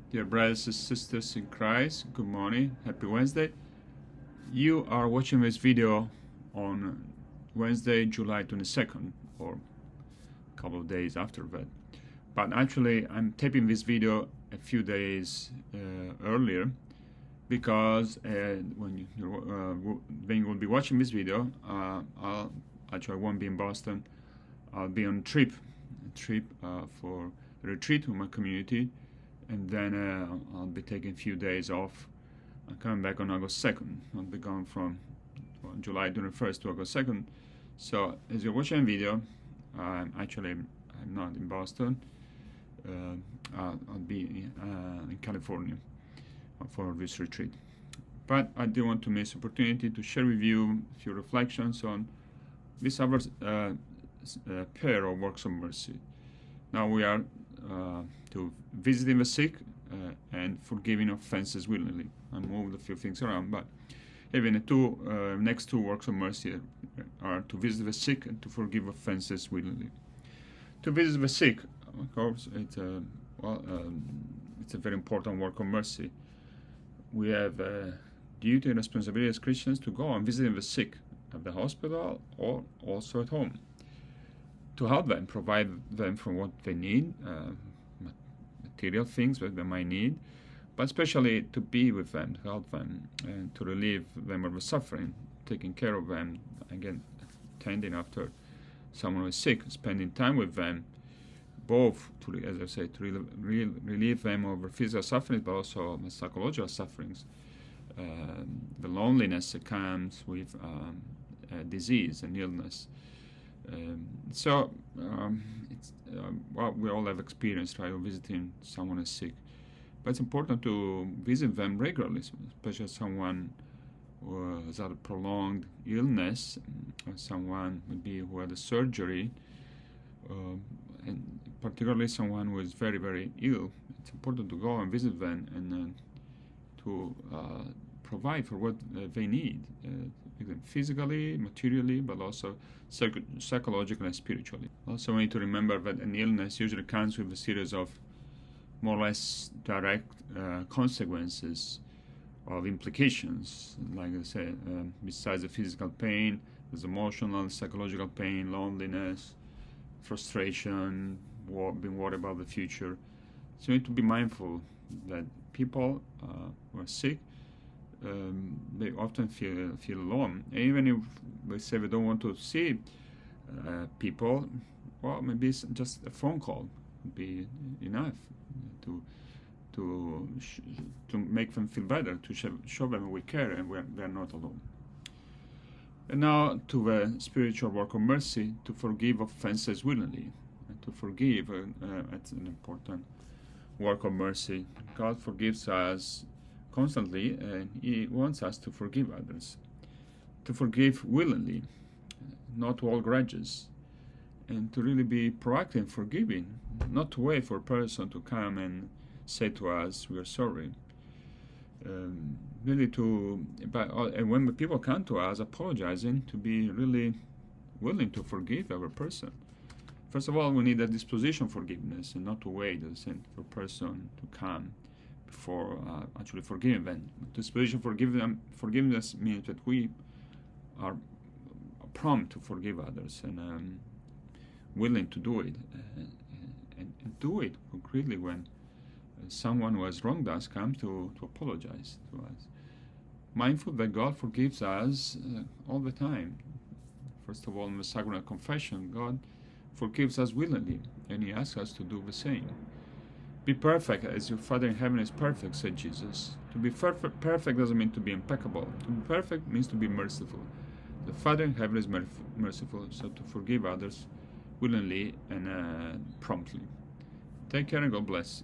Dear brothers and sisters in Christ, good morning, happy Wednesday. You are watching this video on Wednesday, July 22nd, or a couple of days after that. But actually, I'm taping this video a few days earlier because when you will be watching this video, I won't be in Boston. I'll be on a trip for a retreat with my community. And then I'll be taking a few days off. I'm coming back on August 2nd. I'll be gone from July 21st to August 2nd. So as you're watching the video, I'm not in Boston. I'll be in California for this retreat. But I do want to miss the opportunity to share with you a few reflections on this other pair of works of mercy. Now we are to visiting the sick and forgiving offenses willingly. I moved a few things around, but even the next two works of mercy are to visit the sick and to forgive offenses willingly. To visit the sick, of course, it's a very important work of mercy. We have a duty and responsibility as Christians to go and visit the sick at the hospital or also at home, to help them, provide them for what they need, material things that they might need, but especially to be with them, to help them, and to relieve them of the suffering, taking care of them, again, tending after someone who is sick, spending time with them, both, as I say, to relieve them of the physical sufferings, but also the psychological sufferings, the loneliness that comes with disease and illness. Well, we all have experience, right, of visiting someone who is sick. But it's important to visit them regularly, especially someone who has had a prolonged illness, or someone maybe who had a surgery, and particularly someone who is very, very ill. It's important to go and visit them and to provide for what they need, physically, materially, but also psychologically and spiritually. Also, we need to remember that an illness usually comes with a series of more or less direct consequences of implications. Like I said, besides the physical pain, there's emotional, psychological pain, loneliness, frustration, being worried about the future. So we need to be mindful that people who are sick, they often feel alone. And even if they say they don't want to see people, well, maybe it's just a phone call would be enough to make them feel better, to show them we care and they're not alone. And now to the spiritual work of mercy, to forgive offenses willingly. And to forgive, it's an important work of mercy. God forgives us constantly, and He wants us to forgive others. To forgive willingly, not to hold grudges, and to really be proactive in forgiving, not to wait for a person to come and say to us, we are sorry. Really and when people come to us apologizing, to be really willing to forgive every person. First of all, we need a disposition for forgiveness, and not to wait for a person to come before actually forgiving them. Disposition for forgiveness means that we are prompt to forgive others and willing to do it, and do it concretely when someone who has wronged us comes to apologize to us. Mindful that God forgives us all the time. First of all, in the sacrament of confession, God forgives us willingly, and He asks us to do the same. Be perfect as your Father in heaven is perfect, said Jesus. To be perfect doesn't mean to be impeccable. To be perfect means to be merciful. The Father in heaven is merciful, so to forgive others willingly and promptly. Take care and God bless.